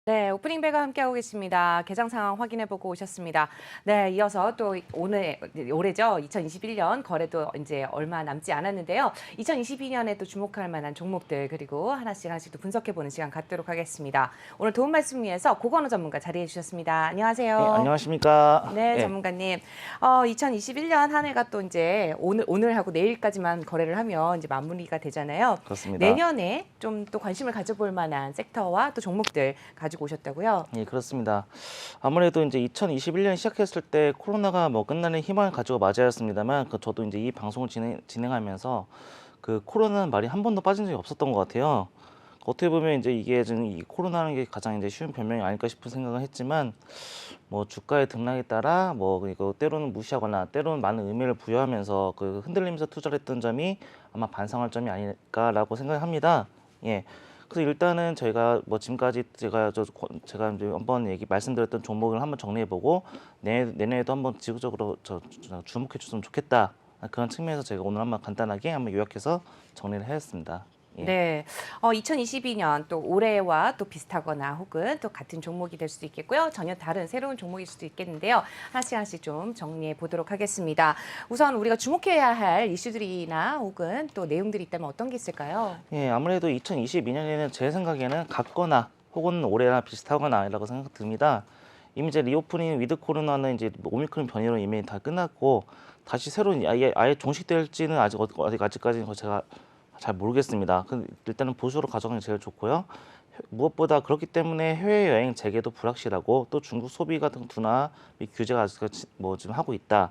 네, 오프닝 배가 함께하고 계십니다. 개장 상황 확인해보고 오셨습니다. 네, 이어서 또 오늘, 올해죠. 2021년 거래도 이제 얼마 남지 않았는데요. 2022년에 또 주목할 만한 종목들 그리고 하나씩 하나씩 또 분석해보는 시간 갖도록 하겠습니다. 오늘 도움 말씀 위해서 고건호 전문가 자리해 주셨습니다. 네, 안녕하세요. 안녕하십니까. 네, 예, 전문가님. 2021년 한 해가 또 이제 오늘하고 내일까지만 거래를 하면 이제 마무리가 되잖아요. 그렇습니다. 내년에 좀 또 관심을 가져볼 만한 섹터와 또 종목들 가지고 오셨다고요? 예, 그렇습니다. 아무래도 이제 2021년 시작했을 때 코로나가 뭐 끝나는 희망을 가지고 맞이하였습니다만, 저도 이제 이 방송을 진행하면서 그 코로나는 말이 한 번도 빠진 적이 없었던 것 같아요. 어떻게 보면 이제 이게 지금 이 코로나라는 게 가장 이제 쉬운 변명이 아닐까 싶은 생각을 했지만, 뭐 주가의 등락에 따라 뭐 이거 때로는 무시하거나 때로는 많은 의미를 부여하면서 그 흔들리면서 투자를 했던 점이 아마 반성할 점이 아닐까라고 생각합니다. 예. 그래서 일단은 저희가 뭐 지금까지 제가 이제 한번 말씀드렸던 종목을 한번 정리해보고 내년에도 한번 지속적으로 주목해 줬으면 좋겠다, 그런 측면에서 제가 오늘 한번 간단하게 한번 요약해서 정리를 하였습니다. 예. 네, 2022년 또 올해와 또 비슷하거나 혹은 또 같은 종목이 될 수도 있겠고요. 전혀 다른 새로운 종목일 수도 있겠는데요. 하나씩 하나씩 좀 정리해 보도록 하겠습니다. 우선 우리가 주목해야 할 이슈들이나 혹은 또 내용들이 있다면 어떤 게 있을까요? 예, 아무래도 2022년에는 제 생각에는 같거나 혹은 올해랑 비슷하거나라고 생각됩니다. 이미 이제 리오프닝 위드 코로나는 이제 오미크론 변이로 이미 다 끝났고, 다시 새로운 아예 종식될지는 아직까지는 제가 잘 모르겠습니다. 일단은 보수로 가져가는 게 제일 좋고요. 무엇보다 그렇기 때문에 해외여행 재개도 불확실하고, 또 중국 소비 같은 둔화 및 규제가 아직까지 뭐 지금 하고 있다.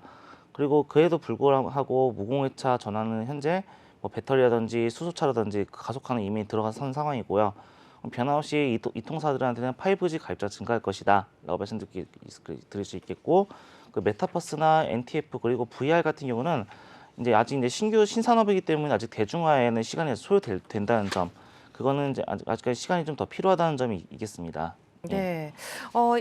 그리고 그에도 불구하고 무공해차 전환은 현재 뭐 배터리라든지 수소차라든지 가속화는 이미 들어간 상황이고요. 변함없이 이통사들한테는 5G 가입자 증가할 것이다 라고 드릴 수 있겠고, 그 메타버스나 NTF 그리고 VR 같은 경우는 이제 아직 이제 신규 신산업이기 때문에 아직 대중화에는 시간이 소요된다는 점, 그거는 이제 아직까지 시간이 좀 더 필요하다는 점이 있겠습니다. 예. 네.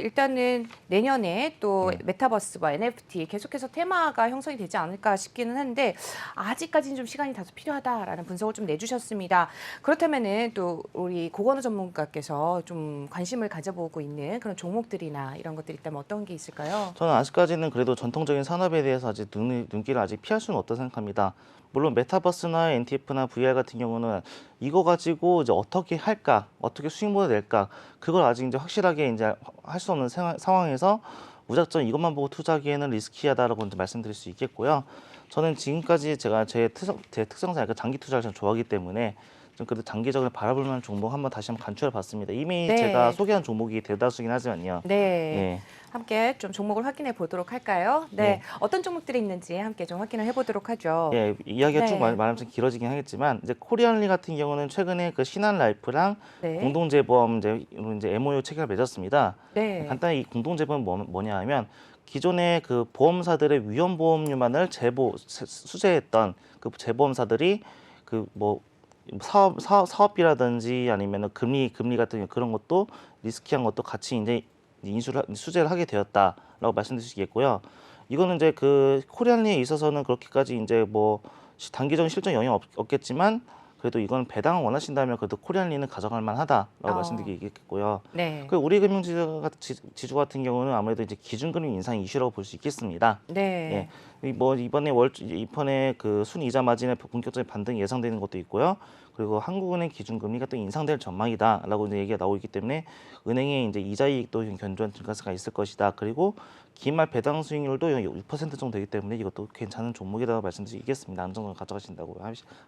일단은 내년에 또 예. 메타버스와 NFT 계속해서 테마가 형성이 되지 않을까 싶기는 한데 아직까지는 좀 시간이 다소 필요하다라는 분석을 좀 내주셨습니다. 그렇다면은 또 우리 고건우 전문가께서 좀 관심을 가져보고 있는 그런 종목들이나 이런 것들이 있다면 어떤 게 있을까요? 저는 아직까지는 그래도 전통적인 산업에 대해서 아직 눈길을 아직 피할 수는 없다고 생각합니다. 물론 메타버스나 NTF나 VR 같은 경우는 이거 가지고 이제 어떻게 할까, 어떻게 수익 모델 낼까, 그걸 아직 이제 확실하게 이제 할 수 없는 상황에서 무작정 이것만 보고 투자하기에는 리스키하다라고 이제 말씀드릴 수 있겠고요. 저는 지금까지 제가 제 특성상 약간 장기 투자를 좀 좋아하기 때문에 좀 그래도 장기적으로 바라볼 만한 종목 한번 간추해 봤습니다. 이미 제가 네. 소개한 종목이 대다수긴 하지만요. 네. 예. 함께 좀 종목을 확인해 보도록 할까요? 네. 예. 어떤 종목들이 있는지 함께 좀 확인을 해 보도록 하죠. 예, 이야기가 쭉 네. 말하면 좀 길어지긴 하겠지만, 이제 코리안리 같은 경우는 최근에 그 신한라이프랑 네. 공동재보험 이제 MOU 체결을 맺었습니다. 네. 간단히 이 공동재보험은 뭐냐 하면, 기존의 그 보험사들의 위험보험료만을 수재했던 그 재보험사들이 그 뭐 사업비라든지 아니면 금리 같은 그런 것도 리스키한 것도 같이 이제 수재를 하게 되었다라고 말씀드릴 수 있겠고요. 이거는 이제 그 코리안리에 있어서는 그렇게까지 이제 뭐 단기적인 실적 영향 없겠지만, 그래도 이건 배당을 원하신다면 그래도 코리안리는 가져갈 만하다라고 어. 말씀드리겠고요. 네. 그 우리금융지주 같은 경우는 아무래도 이제 기준금리 인상 이슈라고 볼 수 있겠습니다. 예, 네. 뭐 이번에 그 순이자 마진의 본격적인 반등이 예상되는 것도 있고요. 그리고 한국은행 기준금리가 또 인상될 전망이다라고 이제 얘기가 나오고 있기 때문에 은행의 이제 이자이익도 견조한 증가세가 있을 것이다. 그리고 기말 배당 수익률도 6% 정도 되기 때문에 이것도 괜찮은 종목이라고 말씀드리겠습니다. 안정적으로 가져가신다고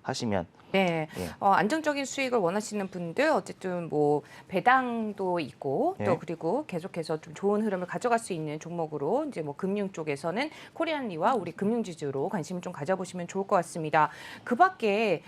하시면. 네. 예. 안정적인 수익을 원하시는 분들 어쨌든 뭐 배당도 있고 또 예. 그리고 계속해서 좀 좋은 흐름을 가져갈 수 있는 종목으로 이제 뭐 금융 쪽에서는 코리안리와 우리 금융지주로 관심을 좀 가져보시면 좋을 것 같습니다. 그 밖에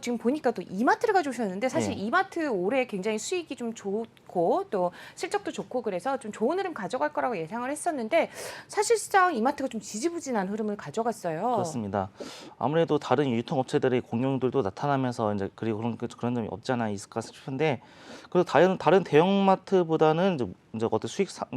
지금 보니까 또 이마트를 가져오셨는데 사실 예. 이마트 올해 굉장히 수익이 좀 좋고 또 실적도 좋고 그래서 좀 좋은 흐름 가져갈 거라고 예상을 했었는데 사실상 이마트가 좀 지지부진한 흐름을 가져갔어요. 그렇습니다. 아무래도 다른 유통업체들의 공룡들도 나타나면서 이제 그리고 그런 점이 없지 않아 있을까 싶은데, 그래도 다른 대형마트보다는 이제 어떤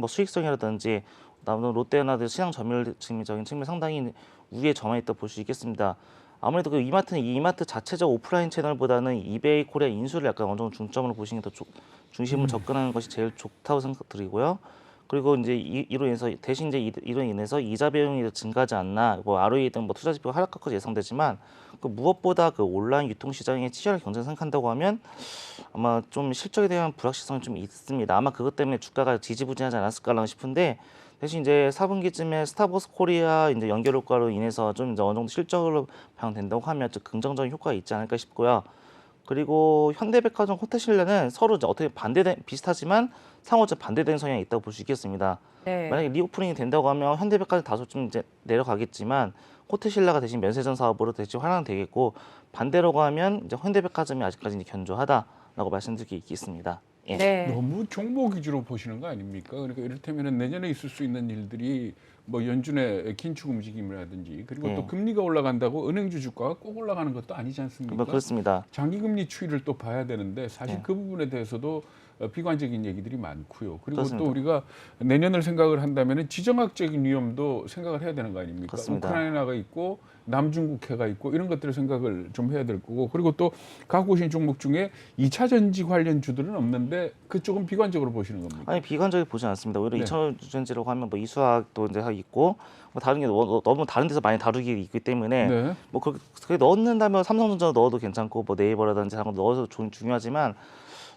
수익성이라든지 나머지 롯데나 시장 점유율적인 측면 상당히 우위에 점하있다 볼 수 있겠습니다. 아무래도 그 이마트는 이마트 자체적 오프라인 채널보다는 이베이 코리아 인수를 약간 어느 정도 중점으로 보시는 게 더 중심을 접근하는 것이 제일 좋다고 생각드리고요. 그리고 이제 이로 인해서 대신 이제 이로 인해서 이자 비용이 증가하지 않나, 뭐 ROE 등 뭐 투자 지표가 하락할 것이 예상되지만 그 무엇보다 그 온라인 유통 시장의 치열한 경쟁을 생각한다고 하면 아마 좀 실적에 대한 불확실성이 좀 있습니다. 아마 그것 때문에 주가가 지지부진하지 않았을까 싶은데 대신 이제 4분기쯤에 스타벅스 코리아 이제 연결 효과로 인해서 좀 이제 어느 정도 실적으로 반영된다고 하면 좀 긍정적인 효과가 있지 않을까 싶고요. 그리고 현대백화점 호텔신라는 서로 이제 어떻게 비슷하지만 상호적 반대되는 성향이 있다고 볼 수 있겠습니다. 네. 만약에 리오프닝이 된다고 하면 현대백화점 다소 좀 이제 내려가겠지만 호텔신라가 대신 면세점 사업으로 대신 활용되겠고 반대라고 하면 이제 현대백화점이 아직까지 이제 견조하다라고 말씀드릴 게 있겠습니다. 예. 네. 너무 종목 위주로 보시는 거 아닙니까? 그러니까 이를테면 내년에 있을 수 있는 일들이 뭐 연준의 긴축 움직임이라든지 그리고 또 금리가 올라간다고 은행주 주가가 꼭 올라가는 것도 아니지 않습니까? 뭐 그렇습니다. 장기금리 추이를 또 봐야 되는데 사실 네. 그 부분에 대해서도 비관적인 얘기들이 많고요. 그리고 그렇습니다. 또 우리가 내년을 생각을 한다면 지정학적인 위험도 생각을 해야 되는 거 아닙니까? 그렇습니다. 우크라이나가 있고 남중국해가 있고 이런 것들을 생각을 좀 해야 될 거고 그리고 또 갖고 오신 종목 중에 2차 전지 관련 주들은 없는데 그쪽은 비관적으로 보시는 겁니까? 아니 비관적이 보지 않습니다. 오히려 네. 2차전지라고 하면 뭐 이수학도 이제 있고 뭐 다른 게 너무 다른 데서 많이 다루기 있기 때문에 네. 뭐 그게 넣는다면 삼성전자 넣어도 괜찮고 뭐 네이버라든지 하는 거 넣어도 중요하지만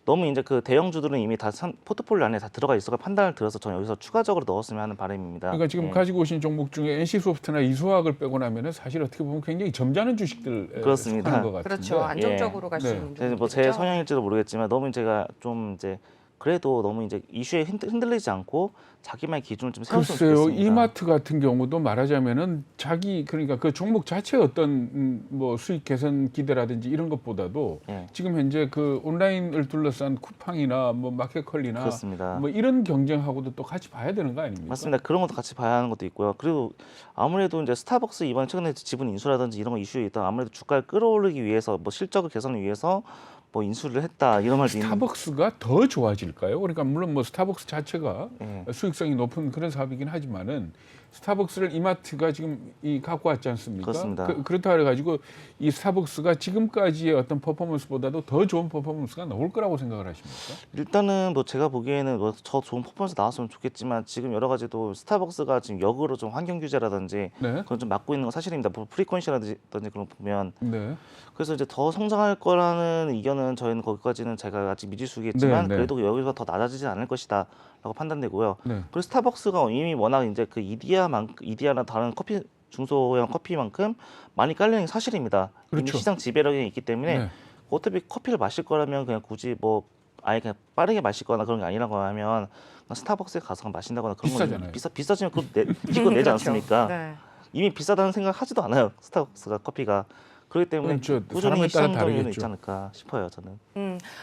너무 이제 그 대형주들은 이미 다 포트폴리오 안에 다 들어가 있어서 판단을 들어서 저는 여기서 추가적으로 넣었으면 하는 바람입니다. 그러니까 지금 예. 가지고 오신 종목 중에 NC소프트나 이수화학을 빼고 나면은 사실 어떻게 보면 굉장히 점잖은 주식들 그렇습니다. 속하는 것 같은데. 그렇죠. 안정적으로 갈 수 네. 있는 네, 뭐제 종목이죠. 성향일지도 모르겠지만 너무 제가 좀 이제 그래도 너무 이제 이슈에 흔들리지 않고 자기만의 기준을 좀 세웠으면 글쎄요, 좋겠습니다. 이마트 같은 경우도 말하자면은 자기 그러니까 그 종목 자체의 어떤 뭐 수익 개선 기대라든지 이런 것보다도 예. 지금 현재 그 온라인을 둘러싼 쿠팡이나 뭐 마켓컬리나 그렇습니다. 뭐 이런 경쟁하고도 또 같이 봐야 되는 거 아닙니까? 맞습니다. 그런 것도 같이 봐야 하는 것도 있고요. 그리고 아무래도 이제 스타벅스 이번에 최근에 지분 인수라든지 이런 거 이슈에 있다. 아무래도 주가를 끌어올리기 위해서 뭐 실적을 개선을 위해서 뭐 인수를 했다 이런 말도 있는. 스타벅스가 더 좋아질까요? 그러니까 물론 뭐 스타벅스 자체가 예. 수익성이 높은 그런 사업이긴 하지만은 스타벅스를 이마트가 지금 갖고 왔지 않습니까? 그렇습니다. 그렇다 그래가지고 이 스타벅스가 지금까지의 어떤 퍼포먼스보다도 더 좋은 퍼포먼스가 나올 거라고 생각을 하십니까? 일단은 뭐 제가 보기에는 뭐 저 좋은 퍼포먼스 나왔으면 좋겠지만 지금 여러 가지도 스타벅스가 지금 역으로 좀 환경 규제라든지 네, 그건 좀 막고 있는 건 사실입니다. 뭐 프리퀀시라든지 그런 거 보면 네, 그래서 이제 더 성장할 거라는 의견은 저희는 거기까지는 제가 아직 미지수겠지만 네, 네. 그래도 여기서 더 낮아지지 않을 것이다라고 판단되고요. 네. 그리고 스타벅스가 이미 워낙 이제 그 이디야나 다른 커피 중소형 커피만큼 많이 깔리는 게 사실입니다. 이미 그렇죠. 시장 지배력이 있기 때문에 네. 어차피 커피를 마실 거라면 그냥 굳이 뭐 아예 그냥 빠르게 마실 거나 그런 게 아니라고 하면 그냥 스타벅스에 가서 마신다거나 그런 비싸잖아요. 비싸지면 그거 기껏 내지 그렇죠. 않습니까? 네. 이미 비싸다는 생각 하지도 않아요. 스타벅스가 커피가. 그렇기 때문에 그렇죠. 꾸준히 사람에 따라 시장 점유율은 다르겠죠. 있지 않을까 싶어요. 저는.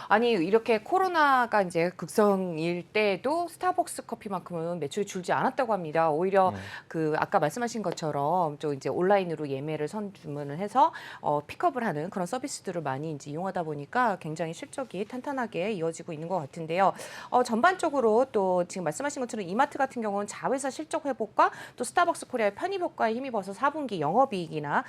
아니 이렇게 코로나가 이제 극성일 때도 스타벅스 커피만큼은 매출이 줄지 않았다고 합니다. 오히려 네. 그 아까 말씀하신 것처럼 또 이제 온라인으로 예매를 선주문을 해서 픽업을 하는 그런 서비스들을 많이 이제 이용하다 보니까 굉장히 실적이 탄탄하게 이어지고 있는 것 같은데요. 전반적으로 또 지금 말씀하신 것처럼 이마트 같은 경우는 자회사 실적 회복과 또 스타벅스 코리아의 편입 효과에 힘입어서 4분기 영업이익이나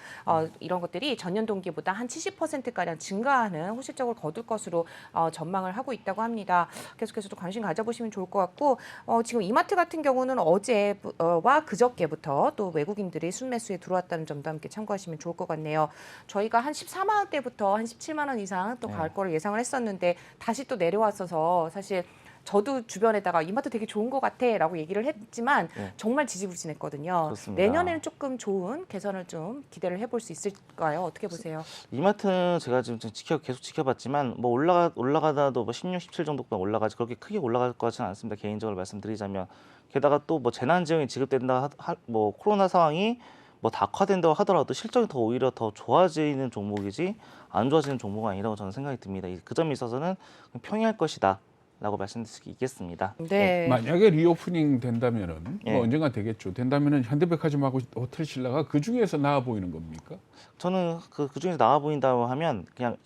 이런 것들이 전년 동기보다 한 70%가량 증가하는 호실적을 거둘 것으로 전망을 하고 있다고 합니다. 계속해서 또 관심 가져보시면 좋을 것 같고 지금 이마트 같은 경우는 어제와 그저께부터 또 외국인들이 순매수에 들어왔다는 점도 함께 참고하시면 좋을 것 같네요. 저희가 한 14만 원대부터 한 17만 원 이상 또 갈 거를 예상을 했었는데 다시 또 내려왔어서 사실 저도 주변에다가 이마트 되게 좋은 것 같아라고 얘기를 했지만 네. 정말 지지부진했거든요. 그렇습니다. 내년에는 조금 좋은 개선을 좀 기대를 해볼 수 있을까요? 어떻게 보세요? 이마트는 제가 지금 계속 지켜봤지만 뭐 올라가다도 뭐 16, 17 정도만 올라가지 그렇게 크게 올라갈 것 같지는 않습니다. 개인적으로 말씀드리자면 게다가 또 뭐 재난 지원이 지급된다 뭐 코로나 상황이 뭐 악화된다고 하더라도 실적이 더 오히려 더 좋아지는 종목이지 안 좋아지는 종목은 아니라고 저는 생각이 듭니다. 그 점에 있어서는 평이할 것이다. 라고 말씀드릴 수 있겠습니다. 네. 만약에 리오프닝 된다면은 예. 뭐 언젠가 되겠죠. 된다면은 현대백화점하고 호텔신라가 그 중에서 나아 보이는 겁니까? 저는 그 중에서 나와 보인다고 하면 그냥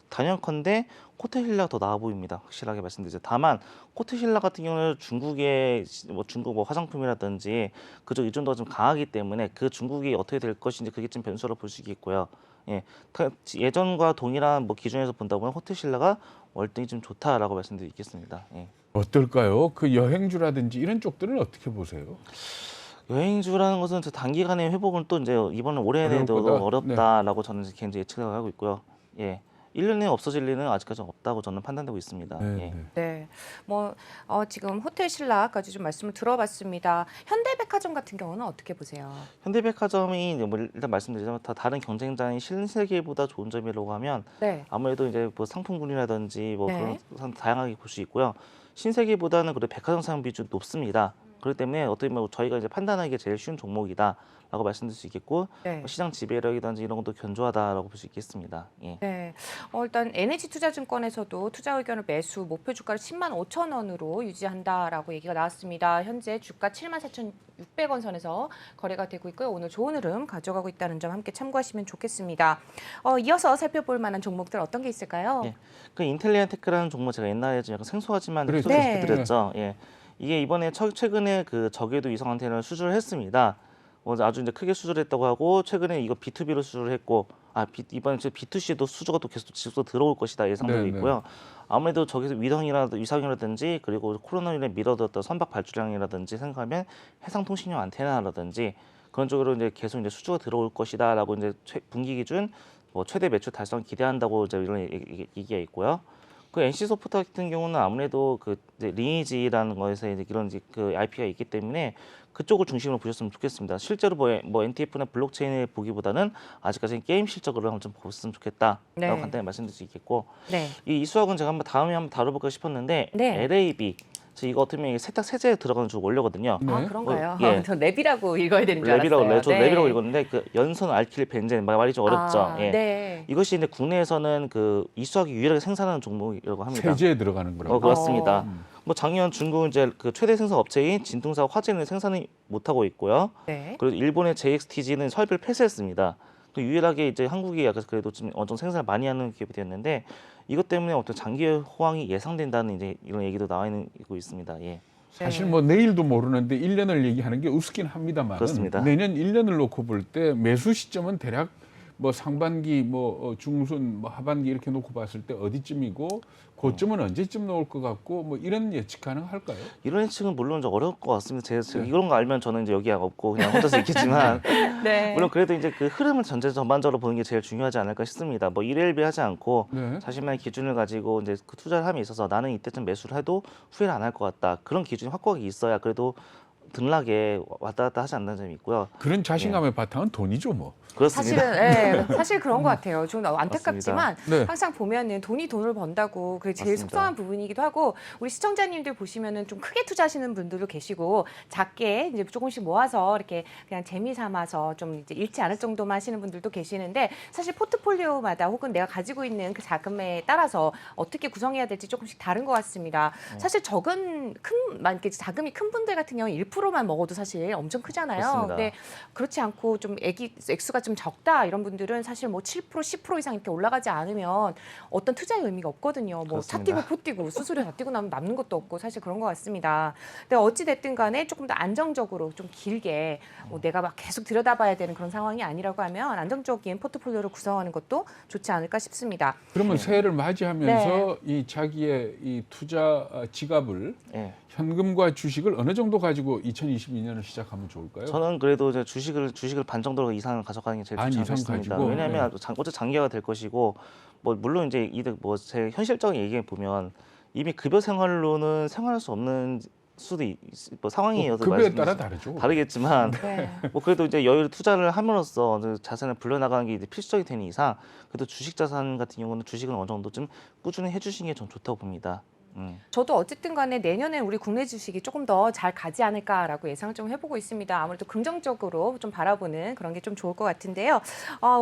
단연컨대 코테힐라가 더 나아 보입니다. 확실하게 말씀드리죠. 다만 코테힐라 같은 경우는 중국의 중국 화장품이라든지 그쪽 의존도가 좀 강하기 때문에 그 중국이 어떻게 될 것인지 그게 좀 변수로 볼 수 있겠고요. 예, 예전과 동일한 기준에서 본다 보면 코테힐라가 월등히 좀 좋다라고 말씀드리겠습니다. 예. 어떨까요? 그 여행주라든지 이런 쪽들을 어떻게 보세요? 여행주라는 것은 단기간의 회복은 또 이제 이번 올해 내도 어려울 거다. 어렵다라고 저는 개인적으로 예측을 하고 있고요. 예. 1년 내에 없어질 리는 아직까지 없다고 저는 판단되고 있습니다. 네, 예. 네. 네, 지금 호텔 신라까지 좀 말씀을 들어봤습니다. 현대백화점 같은 경우는 어떻게 보세요? 현대백화점이 이제 일단 말씀드리자면 다른 경쟁자인 신세계보다 좋은 점이라고 하면 네, 아무래도 이제 상품군이라든지 네. 그런 다양하게 볼 수 있고요. 신세계보다는 그래도 백화점 사용 비중이 높습니다. 그렇기 때문에 어떻게 보면 저희가 이제 판단하기 제일 쉬운 종목이다라고 말씀드릴 수 있겠고 네. 시장 지배력이든지 이런 것도 견조하다라고 볼 수 있겠습니다. 예. 네, 일단 NH투자증권에서도 투자 의견을 매수 목표 주가를 10만 5천 원으로 유지한다라고 얘기가 나왔습니다. 현재 주가 74,600원 선에서 거래가 되고 있고요. 오늘 좋은 흐름 가져가고 있다는 점 함께 참고하시면 좋겠습니다. 이어서 살펴볼 만한 종목들 어떤 게 있을까요? 예. 그 인텔리아테크라는 종목 제가 옛날에 좀 약간 생소하지만 그렇죠. 소개시켜드렸죠. 예. 이게 이번에 최근에 그 저궤도 위성 안테나를 수주를 했습니다. 아주 이제 크게 수주를 했다고 하고 최근에 이거 B2B로 수주를 했고 이번에 B2C도 수주가 또 계속 들어올 것이다 예상되고 네, 있고요. 아무래도 저기서 위성이라든지 그리고 코로나19에 미뤄뒀던 선박 발주량이라든지 생각하면 해상통신용 안테나라든지 그런 쪽으로 이제 계속 이제 수주가 들어올 것이다라고 이제 분기 기준 최대 매출 달성 기대한다고 이제 이런 얘기가 있고요. 그 NC소프트 같은 경우는 아무래도 그 이제 리니지라는 거에서 이제 이런 그 IP가 있기 때문에 그쪽을 중심으로 보셨으면 좋겠습니다. 실제로 NTF나 블록체인을 보기보다는 아직까지는 게임 실적으로 한번 좀 보셨으면 좋겠다라고 네. 간단히 말씀드릴 수 있겠고 네, 이 수학은 제가 다음에 한번 다뤄볼까 싶었는데 네. LAB 이거 어떻게 보면 세탁 세제에 들어가는 쪽 원료거든요. 네. 그런가요? 예. 저 랩이라고 읽어야 되는 줄 알았어요. 저 랩이라고 읽었는데 그 연선 알킬 벤젠 말이 좀 어렵죠. 예. 네. 이것이 이제 국내에서는 그 이 수학이 유일하게 생산하는 종목이라고 합니다. 세제에 들어가는 거라고. 그렇습니다. 어. 작년 중국 이제 그 최대 생산 업체인 진통사 화재는 생산을 못 하고 있고요. 네. 그리고 일본의 JXTG는 설비를 폐쇄했습니다. 그 유일하게 이제 한국이 약간 그래도 좀 어느 정도 생산을 많이 하는 기업이 되었는데 이것 때문에 어떤 장기 호황이 예상된다는 이제 이런 얘기도 나와 있습니다. 예. 사실 내일도 모르는데 1년을 얘기하는 게 우습긴 합니다만 그렇습니다. 내년 1년을 놓고 볼 때 매수 시점은 대략 상반기 중순 하반기 이렇게 놓고 봤을 때 어디쯤이고 고점은 언제쯤 나올 것 같고 이런 예측 가능할까요? 이런 예측은 물론 좀 어려울 것 같습니다. 제가 이런 거 알면 저는 이제 여기 없고 그냥 혼자서 있겠지만 네. 물론 그래도 이제 그 흐름을 전반적으로 보는 게 제일 중요하지 않을까 싶습니다. 일일비 하지 않고 네. 자신만의 기준을 가지고 이제 그 투자를 함에 있어서 나는 이때쯤 매수를 해도 후회를 안 할 것 같다. 그런 기준이 확고하게 있어야 그래도 등락에 왔다 갔다 하지 않는 점이 있고요. 그런 자신감의 바탕은 돈이죠 뭐. 그렇습니다. 사실 그런 것 같아요. 좀 안타깝지만 네. 항상 보면은 돈을 번다고 그게 제일 맞습니다. 속상한 부분이기도 하고 우리 시청자님들 보시면은 좀 크게 투자하시는 분들도 계시고 작게 이제 조금씩 모아서 이렇게 그냥 재미 삼아서 좀 이제 잃지 않을 정도만 하시는 분들도 계시는데 사실 포트폴리오마다 혹은 내가 가지고 있는 그 자금에 따라서 어떻게 구성해야 될지 조금씩 다른 것 같습니다. 사실 만약에 자금이 큰 분들 같은 경우는 1%만 먹어도 사실 엄청 크잖아요. 그렇습니다. 근데 그렇지 않고 좀 액수가 좀 적다 이런 분들은 사실 7%, 10% 이상 이렇게 올라가지 않으면 어떤 투자의 의미가 없거든요. 차 뛰고 포 뛰고 수수료 다 뛰고 나면 남는 것도 없고 사실 그런 것 같습니다. 근데 어찌 됐든 간에 조금 더 안정적으로 좀 길게 내가 막 계속 들여다봐야 되는 그런 상황이 아니라고 하면 안정적인 포트폴리오를 구성하는 것도 좋지 않을까 싶습니다. 그러면 새해를 맞이하면서 네. 이 자기의 이 투자 지갑을 예. 현금과 주식을 어느 정도 가지고 2022년을 시작하면 좋을까요? 저는 그래도 이제 주식을 반 정도 이상을 가져가는 게 제일 반 좋지 이상 않겠습니다. 가지고? 왜냐하면 어차피 장기화가 될 것이고 물론 이제 이득 제 현실적인 얘기해 보면 이미 급여 생활로는 생활할 수 없는 상황이어서 급여에 따라 다르죠. 다르겠지만 네. 그래도 이제 여유를 투자를 함으로써 자산을 불려나가는 게 이제 필수적이 되는 이상 그래도 주식 자산 같은 경우는 주식을 어느 정도 좀 꾸준히 해주시는 게 전 좋다고 봅니다. 저도 어쨌든 간에 내년에 우리 국내 주식이 조금 더 잘 가지 않을까라고 예상을 좀 해보고 있습니다. 아무래도 긍정적으로 좀 바라보는 그런 게 좀 좋을 것 같은데요.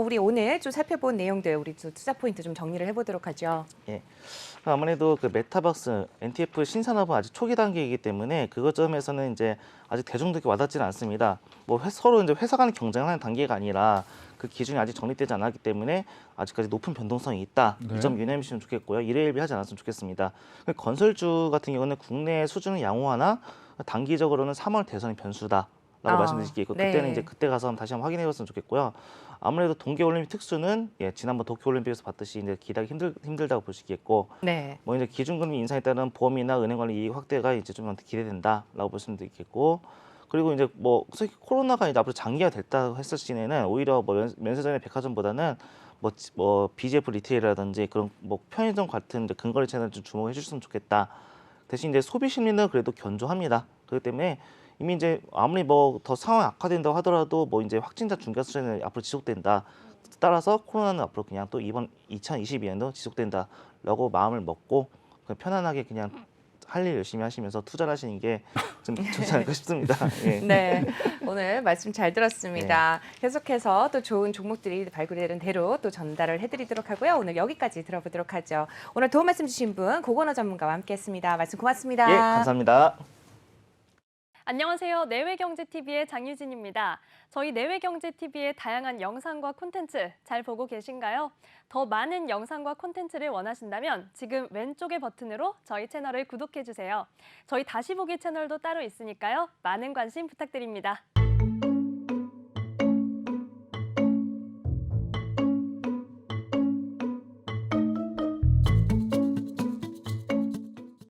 우리 오늘 좀 살펴본 내용들 우리 투자 포인트 좀 정리를 해보도록 하죠. 예. 아무래도 그 메타버스, NTF 신산업은 아직 초기 단계이기 때문에 그 점에서는 이제 아직 대중들에게 와닿지는 않습니다. 서로 이제 회사 간의 경쟁을 하는 단계가 아니라 그 기준이 아직 정립되지 않았기 때문에 아직까지 높은 변동성이 있다. 네. 이 점 유념해 주시면 좋겠고요. 일회일비하지 않았으면 좋겠습니다. 건설주 같은 경우는 국내 수준을 양호하나 단기적으로는 3월 대선이 변수다. 라고 말씀드리겠고 네. 그때는 이제 그때 가서 다시 한번 확인해 봤으면 좋겠고요. 아무래도 동계올림픽 특수는 지난번 도쿄올림픽에서 봤듯이 이제 기대하기 힘들다고 볼 수 있겠고 네. 뭐 이제 기준금리 인상에 따른 보험이나 은행 관리 이익 확대가 이제 좀 기대된다라고 보시면 되겠고 그리고 이제 뭐 솔직히 코로나가 이제 앞으로 장기화 됐다 했을 시에는 오히려 뭐 면세점의 백화점보다는 뭐 BGF 리테일이라든지 그런 뭐 편의점 같은 이제 근거리 채널 좀 주목해 주셨으면 좋겠다. 대신 이제 소비 심리는 그래도 견조합니다. 그렇기 때문에 이미 이제 아무리 뭐 더 상황이 악화된다고 하더라도 뭐 이제 확진자 중과 수준은 앞으로 지속된다. 따라서 코로나는 앞으로 그냥 또 이번 2022년도 지속된다라고 마음을 먹고 그냥 편안하게 그냥 할 일 열심히 하시면서 투자를 하시는 게 좀 좋지 않을까 싶습니다. 예. 네, 오늘 말씀 잘 들었습니다. 계속해서 또 좋은 종목들이 발굴되는 대로 또 전달을 해드리도록 하고요. 오늘 여기까지 들어보도록 하죠. 오늘 도움 말씀 주신 분 고건호 전문가와 함께했습니다. 말씀 고맙습니다. 예, 감사합니다. 안녕하세요. 내외경제TV의 장유진입니다. 저희 내외경제TV의 다양한 영상과 콘텐츠 잘 보고 계신가요? 더 많은 영상과 콘텐츠를 원하신다면 지금 왼쪽의 버튼으로 저희 채널을 구독해주세요. 저희 다시 보기 채널도 따로 있으니까요. 많은 관심 부탁드립니다.